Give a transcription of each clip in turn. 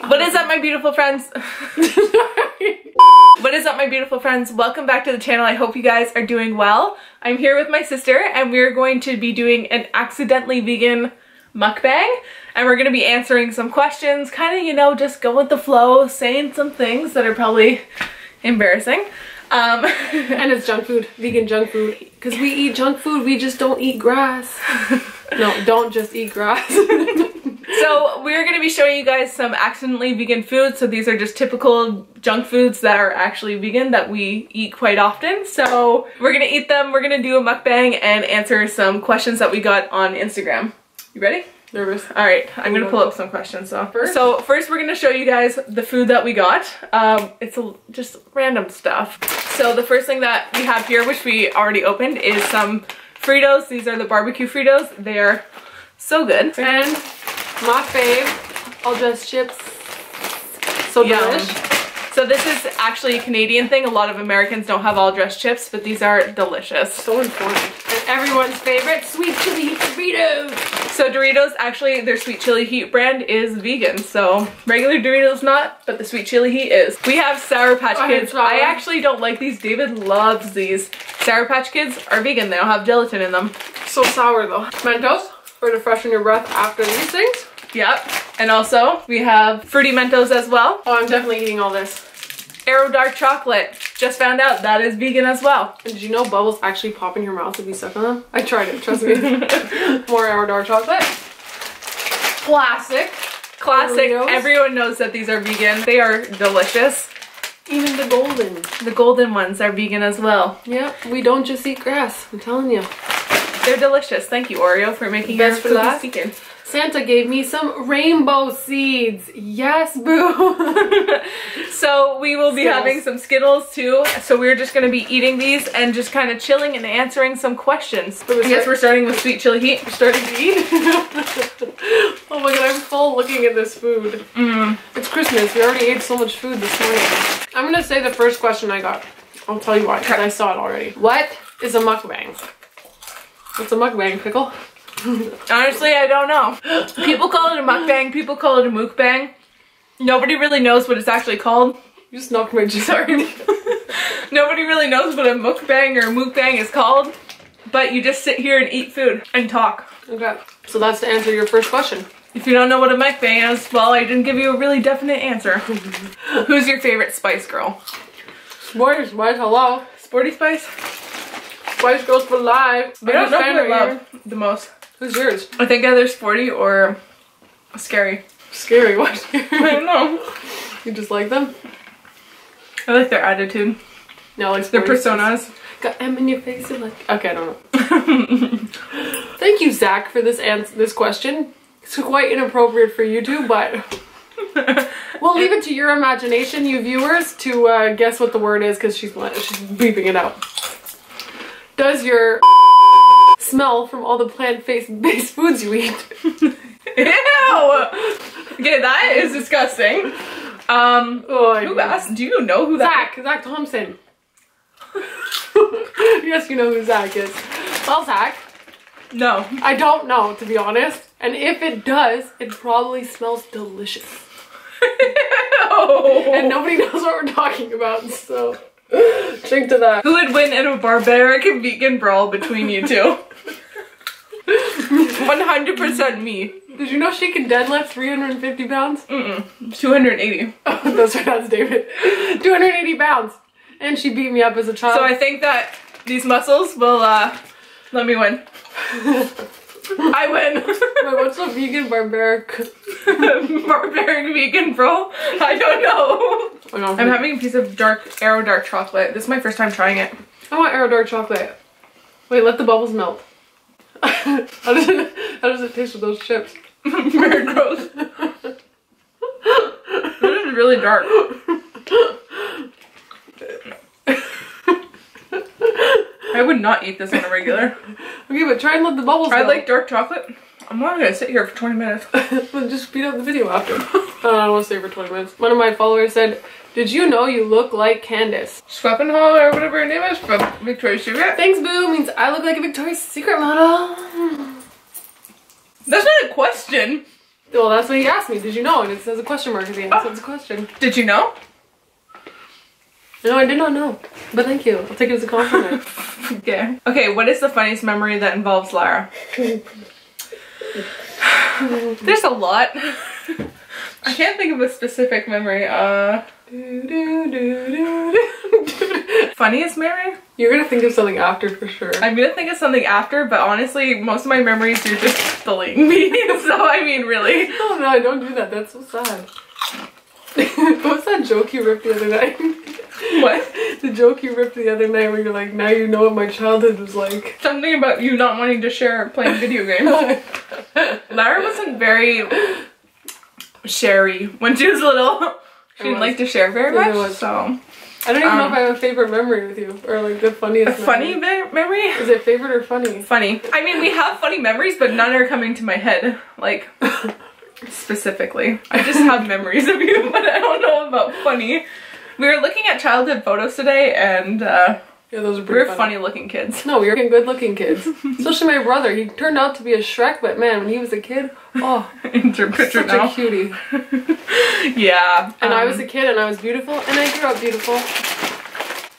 What is up, my beautiful friends? What is up, my beautiful friends? Welcome back to the channel. I hope you guys are doing well. I'm here with my sister and we're going to be doing an accidentally vegan mukbang, and we're going to be answering some questions, kind of, you know, just go with the flow, saying some things that are probably embarrassing. And it's junk food, vegan junk food, because we eat junk food, we just don't eat grass. No, don't just eat grass. So we're going to be showing you guys some accidentally vegan foods. So these are just typical junk foods that are actually vegan that we eat quite often. So we're going to eat them, we're going to do a mukbang and answer some questions that we got on Instagram. You ready? Nervous. Alright, I'm gonna pull up some questions. So first we're gonna show you guys the food that we got. It's just random stuff. So the first thing that we have here, which we already opened, is some Fritos. These are the barbecue Fritos. They are so good. And my fave, all dressed chips. So delish. So this is actually a Canadian thing. A lot of Americans don't have all dressed chips, but these are delicious. So important. And everyone's favorite, sweet chili Doritos. So Doritos, actually their sweet chili heat brand is vegan. So regular Doritos not, but the sweet chili heat is. We have Sour Patch Kids. I actually don't like these. David loves these. Sour Patch Kids are vegan. They don't have gelatin in them. So sour though. Mentos for to freshen your breath after these things. Yep. And also we have Fruity Mentos as well. Oh, I'm definitely eating all this. Aero Dark Chocolate. Just found out that is vegan as well. And did you know bubbles actually pop in your mouth if you suck on them? I tried it, trust me. More Aero Dark Chocolate. Classic. Doritos. Everyone knows that these are vegan. They are delicious. Even the golden. The golden ones are vegan as well. Yeah, we don't just eat grass, I'm telling you. They're delicious. Thank you, Oreo, for making yours for last. Vegan. Santa gave me some rainbow seeds. Yes, boo. So we will be having some Skittles too. So we're just going to be eating these and just kind of chilling and answering some questions. I guess we're starting with sweet chili heat. We're starting to eat. Oh my god, I'm full looking at this food. It's Christmas. We already ate so much food this morning. I'm going to say the first question I got. I'll tell you why, because I saw it already. What is a mukbang? What's a mukbang, Pickle? Honestly, I don't know. People call it a mukbang, people call it a mukbang. Nobody really knows what it's actually called. You just knocked my juice. Sorry. Nobody really knows what a mukbang or a mukbang is called, but you just sit here and eat food and talk. Okay, so that's to answer your first question. If you don't know what a mukbang is, well, I didn't give you a really definite answer. Who's your favorite Spice Girl? Sporty Spice, hello. Sporty Spice? Spice Girls for life. I don't know who I love the most. Who's yours? I think either Sporty or Scary. Scary? Why Scary? I don't know. You just like them? I like their attitude. No, like their personas. Got M in your face. Like, okay, I don't know. Thank you, Zach, for this question. It's quite inappropriate for YouTube, but we'll leave it to your imagination, you viewers, to guess what the word is, because she's beeping it out. Does your smell from all the plant-based foods you eat? Ew! Okay, that is disgusting. Who asked? Do you know who that is? Zach Thompson. Yes, you know who Zach is. Well, Zach. No. I don't know, to be honest. And if it does, it probably smells delicious. Ew. And nobody knows what we're talking about, so drink to that. Who would win in a barbaric and vegan brawl between you two? 100% me. Did you know she can deadlift 350 pounds? 280. Oh, that's David. 280 pounds. And she beat me up as a child. So I think that these muscles will let me win. I win. Wait, what's a vegan barbaric? Barbaric vegan brawl? I don't know. I'm having a piece of Aero Dark Chocolate. This is my first time trying it. I want Aero Dark Chocolate. Wait, let the bubbles melt. How does it taste with those chips? Very gross. This is really dark. I would not eat this on a regular. Okay, but try and let the bubbles melt. I like dark chocolate. I'm not gonna sit here for 20 minutes. Then just speed up the video after. I don't want to stay for 20 minutes. One of my followers said, did you know you look like Candace? Sweppenhall or whatever her name is from Victoria's Secret. Thanks, boo, means I look like a Victoria's Secret model. That's not a question. Well, that's what he asked me. Did you know? And it says a question mark at the end, so it's a question. Did you know? No, I did not know. But thank you. I'll take it as a compliment. Okay. Okay, what is the funniest memory that involves Lara? There's a lot. I can't think of a specific memory. Funniest memory? You're gonna think of something after for sure. I'm gonna think of something after, but honestly, most of my memories you're just bullying me. So I mean, really. Oh no, don't do that. That's so sad. What was that joke you ripped the other night? What? The joke you ripped the other night where you're like, now you know what my childhood was like. Something about you not wanting to share playing video games. Lara wasn't very sharey when she was little. She didn't like to share very much, so. I don't even know if I have a favorite memory with you, or like the funniest funny memory? Is it favorite or funny? Funny. I mean, we have funny memories, but none are coming to my head, like, specifically. I just have memories of you, but I don't know about funny. We were looking at childhood photos today, and yeah, those are pretty funny looking kids. No, we were good looking kids. Especially my brother. He turned out to be a Shrek, but man, when he was a kid, oh, such a cutie. Yeah. And I was a kid and I was beautiful and I grew up beautiful.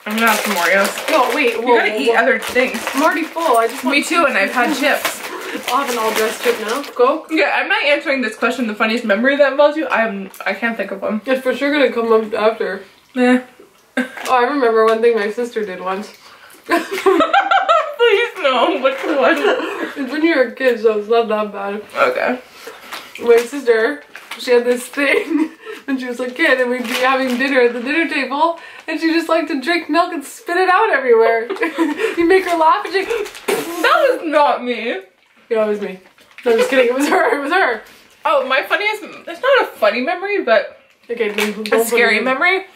I'm gonna have some Oreos. No, wait. You gotta eat other things. I'm already full. I just want Me too, and I've had chips. I'll have an all dressed chip now. Go. Yeah, I'm not answering this question, the funniest memory that involves you. I can't think of one. It's for sure gonna come up after. Yeah. Oh, I remember one thing my sister did once. Please no, which one? It's when you were a kid, so it's not that bad. Okay. My sister, she had this thing when she was a kid, and we'd be having dinner at the dinner table, and she just liked to drink milk and spit it out everywhere. You make her laugh, and she... That was not me. Yeah, it was me. No, I'm just kidding. It was her. It was her. Oh, my funniest... It's not a funny memory, but... Okay, a scary memory.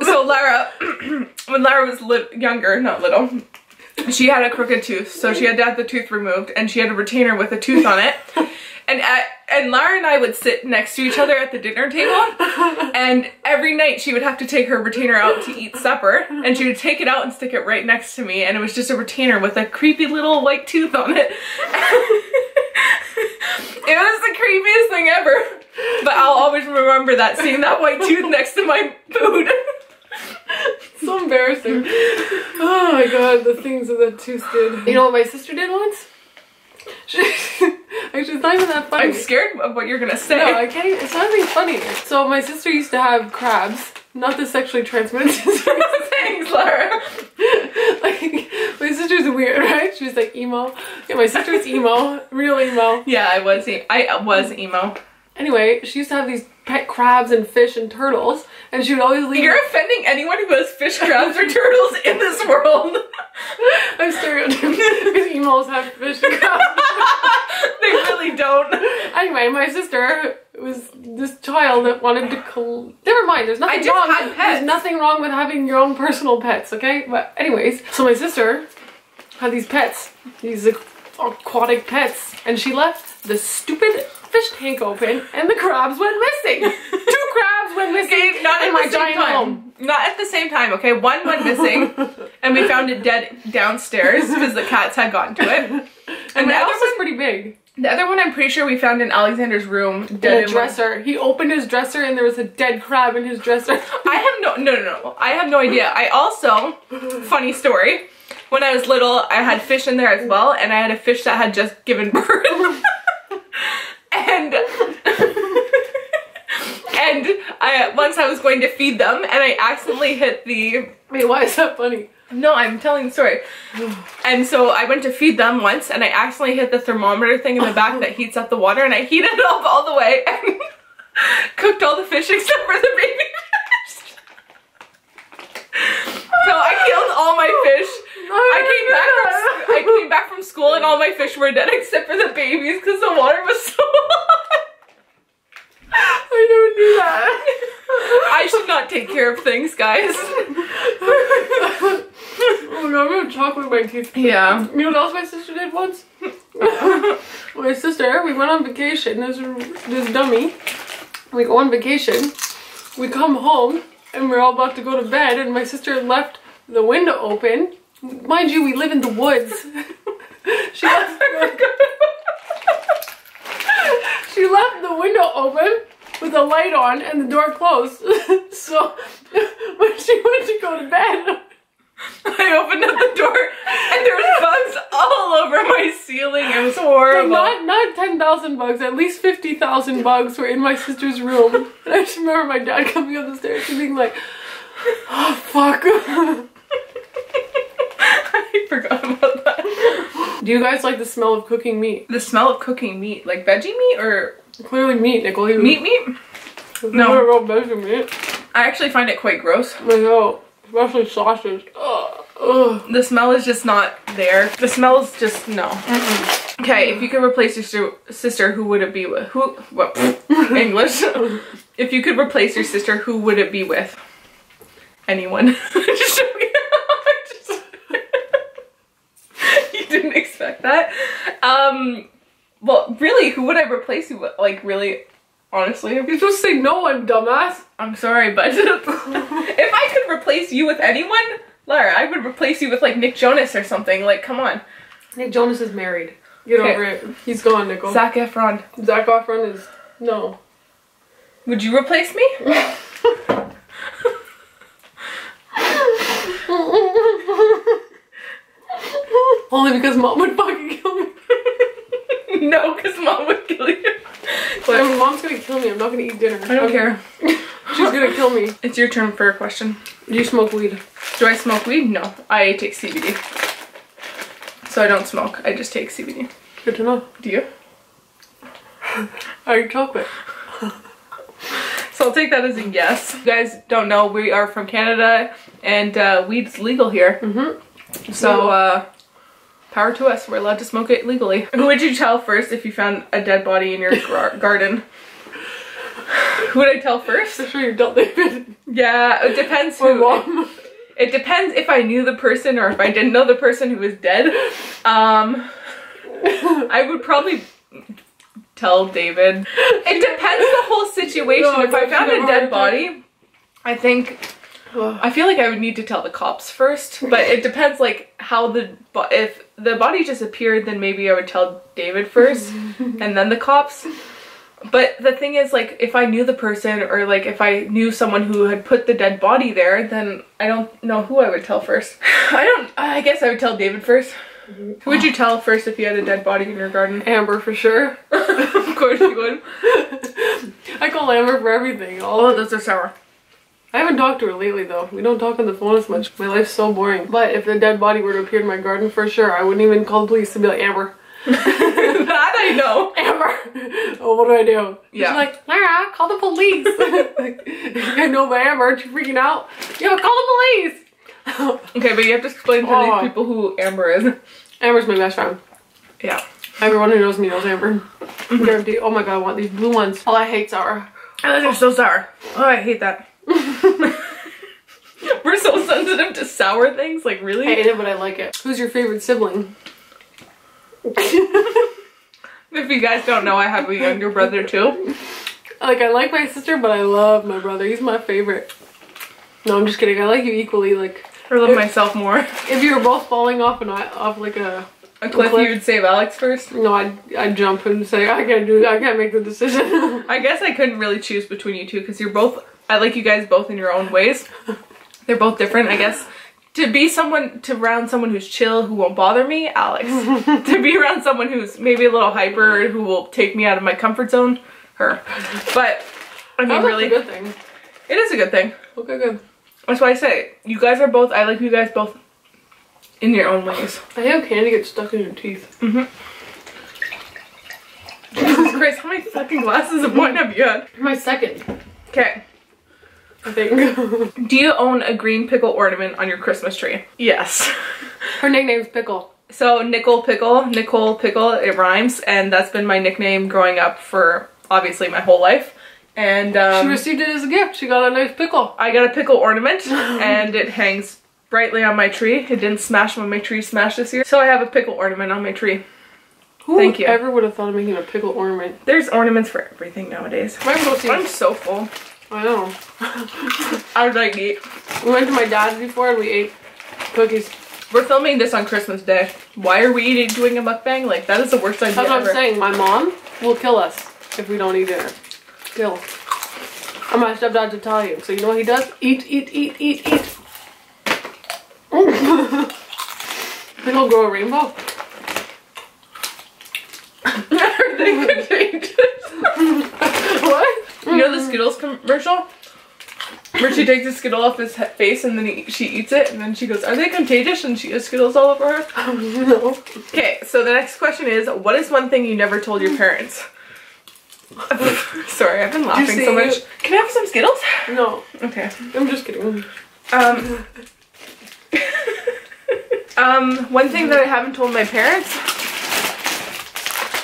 So Lara, when Lara was younger, not little, she had a crooked tooth, so she had to have the tooth removed, and she had a retainer with a tooth on it. And Lara and I would sit next to each other at the dinner table, and every night she would have to take her retainer out to eat supper, and she would take it out and stick it right next to me, and it was just a retainer with a creepy little white tooth on it. It was the creepiest thing ever. But I'll always remember that, seeing that white tooth next to my food. So embarrassing. Oh my god, the things that that tooth did. You know what my sister did once? Actually, it's not even that funny. I'm scared of what you're gonna say. No, I can't even, it's not even funny. So my sister used to have crabs. Not the sexually transmitted disease. Thanks, Lara. Like, my sister's weird, right? She was like emo. Yeah, my sister's emo. Real emo. Yeah, I was emo. Anyway, she used to have these pet crabs and fish and turtles, and she would always leave. You're offending anyone who has fish, crabs, or turtles in this world. I'm stereotyping because emos have fish and crabs. They really don't. Anyway, my sister was this child that wanted to never mind, there's nothing wrong. had pets. There's nothing wrong with having your own personal pets, okay? But anyways, so my sister had these pets, these aquatic pets, and she left the stupid fish tank open and the crabs went missing. 2 crabs went missing. Okay, not in my giant home. Not at the same time, okay? One went missing and we found it dead downstairs because the cats had gotten to it. And the other one's pretty big. The other one I'm pretty sure we found in Alexander's room. Dead in a dresser. He opened his dresser and there was a dead crab in his dresser. I have no. I have no idea. I also, funny story, when I was little, I had fish in there as well, and I had a fish that had just given birth. And once I was going to feed them, and I accidentally hit the... Wait, why is that funny? No, I'm telling the story. And so I went to feed them once, and I accidentally hit the thermometer thing in the back that heats up the water, and I heated it up all the way and cooked all the fish except for the baby fish. So I killed all my fish. I came back from school and all my fish were dead except for the babies because the water was so hot. I never knew that. I should not take care of things, guys. Oh my god, I'm gonna have chocolate in my teeth. Yeah. You know what else my sister did once? My sister, we went on vacation, this dummy. We go on vacation, we come home, and we're all about to go to bed, and my sister left the window open. Mind you, we live in the woods. She left She left the window open with the light on and the door closed. So when she went to go to bed, I opened up the door and there was bugs all over my ceiling. It was horrible. Not 10,000 bugs, at least 50,000 bugs were in my sister's room. And I just remember my dad coming up the stairs and being like, oh fuck. I forgot about that. Do you guys like the smell of cooking meat? The smell of cooking meat? Like veggie meat or? Clearly meat, Nicole. Meat? No. Real veggie meat. I actually find it quite gross. I know. Especially sausage. Ugh. The smell is just not there. The smell is just, no. Okay, if you could replace your sister, who would it be with? English. If you could replace your sister, who would it be with? Anyone. Just joking. You didn't expect that. Well, really, who would I replace you with? Like, really, honestly? You're supposed to say no one, dumbass. I'm sorry, but if I could replace you with anyone, Lara, I would replace you with like Nick Jonas or something. Like, come on. Nick Jonas is married. Get over it. He's gone, Nicole. Zac Efron. Zac Efron is no. Would you replace me? Only because Mom would fucking kill me. No, because Mom would kill you. But Mom's gonna kill me. I'm not gonna eat dinner. I don't care. She's gonna kill me. It's your turn for a question. Do you smoke weed? Do I smoke weed? No. I take CBD. So I don't smoke. I just take CBD. Good to know. Do you? I eat chocolate. So I'll take that as a yes. You guys don't know, we are from Canada and weed's legal here. So power to us. We're allowed to smoke it legally. Who would you tell first if you found a dead body in your garden? Who would I tell first? I'm sure you tell David. Yeah, it depends who. Mom. It depends if I knew the person or if I didn't know the person who was dead. I would probably tell David. It depends the whole situation. No, if I found a dead body, I feel like I would need to tell the cops first, but it depends like how if the body just appeared, then maybe I would tell David first and then the cops. But the thing is, like, if I knew the person or like if I knew someone who had put the dead body there, then I don't know who I would tell first. I guess I would tell David first. Who would you tell first if you had a dead body in your garden? Amber for sure. Of course you would. I call Amber for everything. Oh, those are sour. I haven't talked to her lately though. We don't talk on the phone as much. My life's so boring. But if the dead body were to appear in my garden, for sure, I wouldn't even call the police to be like, Amber. That I know. Amber! Oh, what do I do? Yeah. She's like, Lara, call the police. I know, but Amber, aren't you freaking out? Yeah, call the police! Okay, but you have to explain to these people who Amber is. Amber's my best friend. Yeah. Everyone who knows me knows Amber. Guarantee. Oh my god, I want these blue ones. Oh, I hate sour. Oh, they're so sour. Oh, I hate that. We're so sensitive to sour things, like really? I hate it, but I like it. Who's your favorite sibling? If you guys don't know, I have a younger brother too. Like, I like my sister, but I love my brother. He's my favorite. No, I'm just kidding. I like you equally. Like, I love myself more. If you were both falling off like a cliff, you would save Alex first? No, I'd jump and say, I can't make the decision. I guess I couldn't really choose between you two because you're both, I like you guys both in your own ways. They're both different, I guess. To be around someone who's chill, who won't bother me, Alex. To be around someone who's maybe a little hyper, who will take me out of my comfort zone, her. But, I mean, really. That's a good thing. It is a good thing. Okay, good. That's why I say, you guys are both, I like you guys both in your own ways. I have candy get stuck in your teeth. Jesus Christ, how many fucking glasses of wine have you had? My second. Okay. I think. Do you own a green pickle ornament on your Christmas tree? Yes. Her nickname's Pickle. So Nicole Pickle, it rhymes, and that's been my nickname growing up for obviously my whole life. And she received it as a gift. She got a nice pickle. I got a pickle ornament and it hangs brightly on my tree. It didn't smash when my tree smashed this year. So I have a pickle ornament on my tree. Thank you. Whoever would have thought of making a pickle ornament? There's ornaments for everything nowadays. I'm so full. I know. I would like eat. We went to my dad's before and we ate cookies. We're filming this on Christmas Day. Why are we doing a mukbang? Like, that is the worst idea That's what ever. I'm saying. My mom will kill us. if we don't eat dinner. Still. And my stepdad's Italian, so you know what he does? Eat, eat, eat, eat, eat. Then he'll grow a rainbow. Everything contagious. What? You know the Skittles commercial? Where she takes a Skittle off his face and then she eats it and then she goes, are they contagious? And she has Skittles all over her. No. Okay, so the next question is, what is one thing you never told your parents? Sorry, I've been laughing so much. Can I have some Skittles? No. Okay. I'm just kidding. One thing that I haven't told my parents,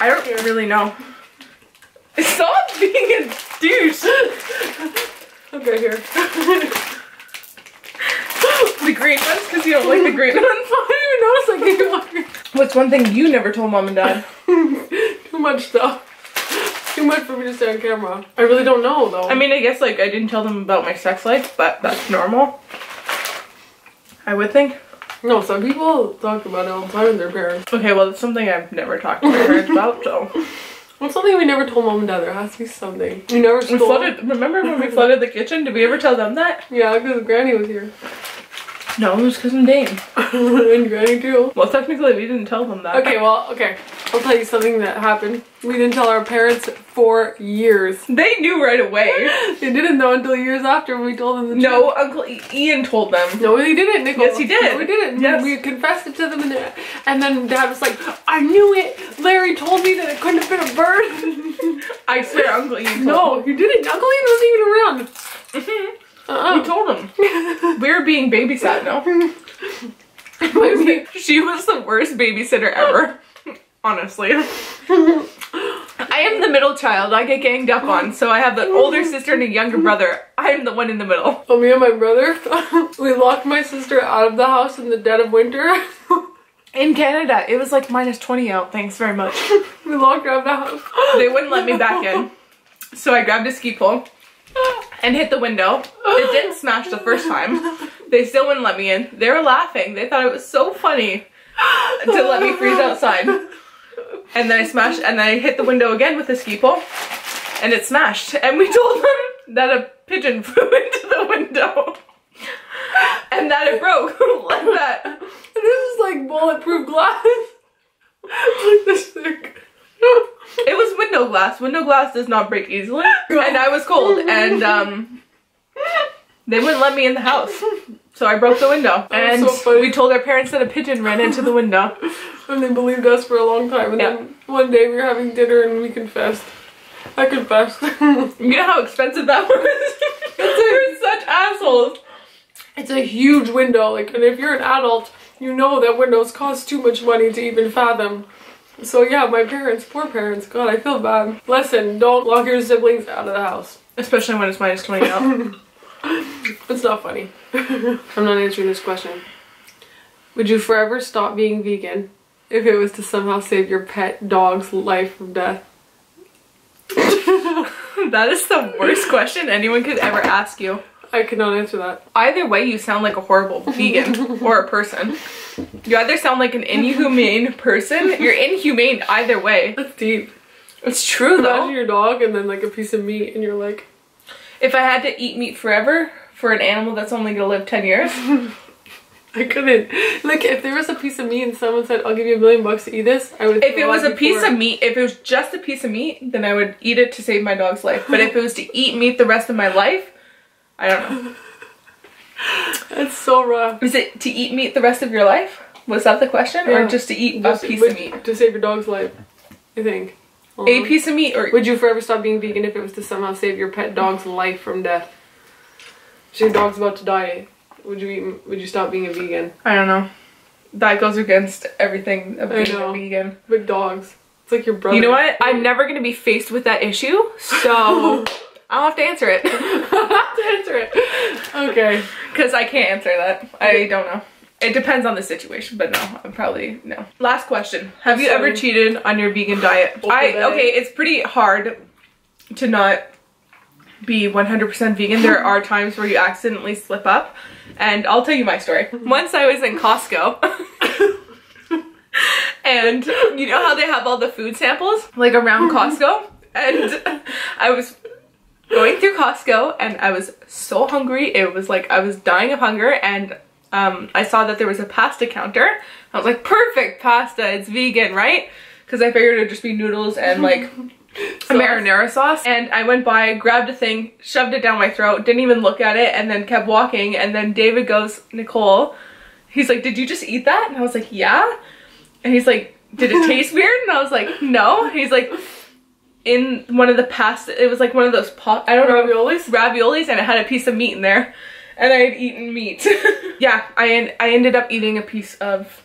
I don't really know. Stop being a douche. Okay, here. The green ones, because you don't like the green ones. I didn't even notice I gave you. What's one thing you never told mom and dad? Too much stuff. Too much for me to say on camera. I really don't know though. I mean, I guess like I didn't tell them about my sex life, but that's normal. I would think. No, some people talk about it all the time with their parents. Okay, well, it's something I've never talked to my parents about, so. What's something we never told mom and dad? There has to be something. We never stole. We flooded, remember when we flooded the kitchen? Did we ever tell them that? Yeah, because Granny was here. No, it was because of Dane. And Granny too. Well, technically we didn't tell them that. Okay, well, okay. I'll tell you something that happened. We didn't tell our parents for years. They knew right away. They didn't know until years after when we told them the truth. No, Uncle Ian told them. No, he didn't, Nicole. Yes, he did. No, we didn't. Yes. We confessed it to them and then Dad was like, I knew it. Larry told me that it couldn't have been a bird. I swear Uncle Ian told No, he didn't. Uncle Ian wasn't even around. We told him. We were being babysat, no? She was the worst babysitter ever. Honestly. I am the middle child. I get ganged up on. So I have an older sister and a younger brother. I'm the one in the middle. Oh, me and my brother, we locked my sister out of the house in the dead of winter. In Canada, it was like -20 out. Thanks very much. We locked her out of the house. They wouldn't let me back in. So I grabbed a ski pole and hit the window. It didn't smash the first time. They still wouldn't let me in. They were laughing. They thought it was so funny to let me freeze outside. And then I smashed, and then I hit the window again with the ski pole, and it smashed. And we told them that a pigeon flew into the window, and that it broke like that. And this is like bulletproof glass. Like this thick. It was window glass. Window glass does not break easily. And I was cold, and they wouldn't let me in the house. So I broke the window. And so we told our parents that a pigeon ran into the window. And they believed us for a long time. And then one day we were having dinner and we confessed. I confessed. You know how expensive that was? We're such assholes. It's a huge window. Like, and if you're an adult, you know that windows cost too much money to even fathom. So yeah, my parents, poor parents, God, I feel bad. Listen, don't lock your siblings out of the house. Especially when it's -20 out. It's not funny. I'm not answering this question. Would you forever stop being vegan if it was to somehow save your pet dog's life from death? That is the worst question anyone could ever ask you. I cannot answer that. Either way, you sound like a horrible vegan or a person. You either sound like an inhumane person, you're inhumane either way. That's deep. It's true though. Imagine your dog and then like a piece of meat and you're like... If I had to eat meat forever for an animal that's only gonna live 10 years. I couldn't. Like if there was a piece of meat and someone said, I'll give you $1 million to eat this, I would... If it was a piece of meat, if it was just a piece of meat, then I would eat it to save my dog's life. But if it was to eat meat the rest of my life, I don't know. That's so rough. Is it to eat meat the rest of your life? Was that the question? Yeah. Or just to eat a piece of meat? To save your dog's life, I think. A piece of meat, or... Would you forever stop being vegan if it was to somehow save your pet dog's life from death? So your dog's about to die. Would you stop being a vegan? I don't know. That goes against everything of being a vegan. But dogs. It's like your brother. You know what? I'm never going to be faced with that issue, so... I'll have to answer it. I'll have to answer it. Okay. Because I can't answer that. I don't know. It depends on the situation, but no, I'm probably no. Last question. Have you ever cheated on your vegan diet? Okay, it's pretty hard to not be 100% vegan. There are times where you accidentally slip up, and I'll tell you my story. Once I was in Costco, and you know how they have all the food samples like around Costco? And I was going through Costco and I was so hungry. It was like I was dying of hunger, and I saw that there was a pasta counter. I was like, perfect, pasta, it's vegan, right? Because I figured it'd just be noodles and like a marinara sauce. And I went by, grabbed a thing, shoved it down my throat, didn't even look at it, and then kept walking. And then David goes, Nicole, he's like, did you just eat that? And I was like, yeah. And he's like, did it taste weird? And I was like, no. And he's like, in one of the pasta, it was like one of those I don't know, raviolis, and it had a piece of meat in there. And I had eaten meat. Yeah, I ended up eating a piece of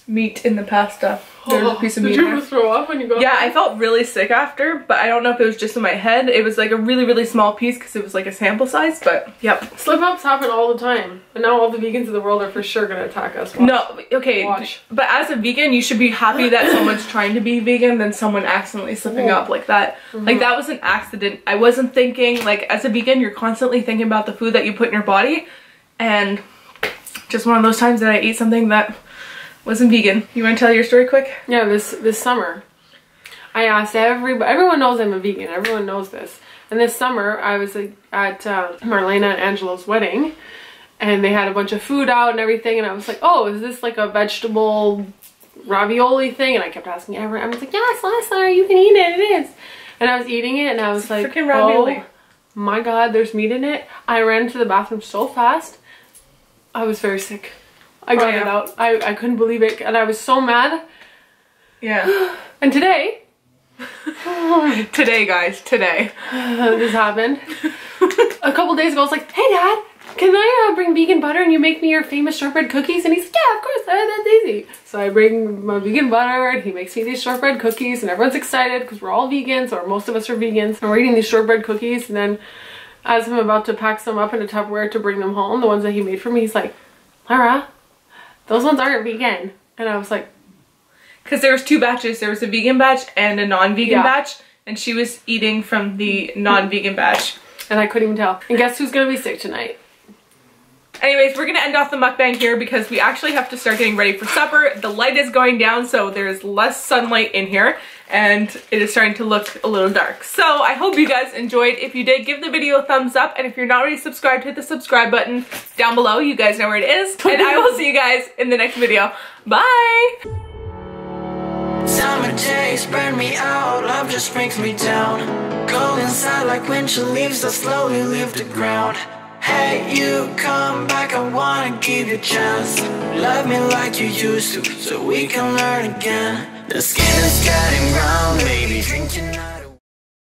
meat in the pasta. There was a piece of meat in there. Did you throw up when you got Yeah, I felt really sick after, but I don't know if it was just in my head. It was like a really, really small piece because it was like a sample size, but yep. Slip-ups happen all the time. And now all the vegans in the world are for sure going to attack us. Watch. No, okay, but as a vegan, you should be happy that someone's trying to be vegan than someone accidentally slipping up like that. Like, that was an accident. I wasn't thinking, like, as a vegan, you're constantly thinking about the food that you put in your body, and just one of those times that I ate something that wasn't vegan. You want to tell your story quick? Yeah, this summer, I asked everyone knows I'm a vegan. Everyone knows this. And this summer, I was at Marlena and Angelo's wedding, and they had a bunch of food out and everything, and I was like, oh, is this like a vegetable ravioli thing? And I kept asking everyone. I was like, yes, Lisa, you can eat it. It is. And I was eating it, and I was like, freaking ravioli. Oh my God, there's meat in it. I ran to the bathroom so fast. I was very sick. I got it out. I couldn't believe it, and I was so mad. Yeah. And today, guys, this happened. A couple days ago, I was like, hey Dad, can I bring vegan butter and you make me your famous shortbread cookies? And he's like, yeah, of course, that's easy. So I bring my vegan butter and he makes me these shortbread cookies, and everyone's excited because we're all vegans, or most of us are vegans, and we're eating these shortbread cookies. And then as I'm about to pack some up in a Tupperware to bring them home, the ones that he made for me, he's like, Lara, those ones aren't vegan. And I was like, because there was two batches. There was a vegan batch and a non-vegan batch, and she was eating from the non-vegan batch. And I couldn't even tell. And guess who's gonna be sick tonight? Anyways, we're gonna end off the mukbang here because we actually have to start getting ready for supper. The light is going down, so there's less sunlight in here, and it is starting to look a little dark. So I hope you guys enjoyed. If you did, give the video a thumbs up, and if you're not already subscribed, hit the subscribe button down below. You guys know where it is. And I will see you guys in the next video. Bye! Summer days burn me out, love just brings me down. Cold inside like winter leaves that slowly leave the ground. Hey, you come back, I wanna give you a chance. Love me like you used to, so we can learn again. The skin is getting brown, baby, drink your night.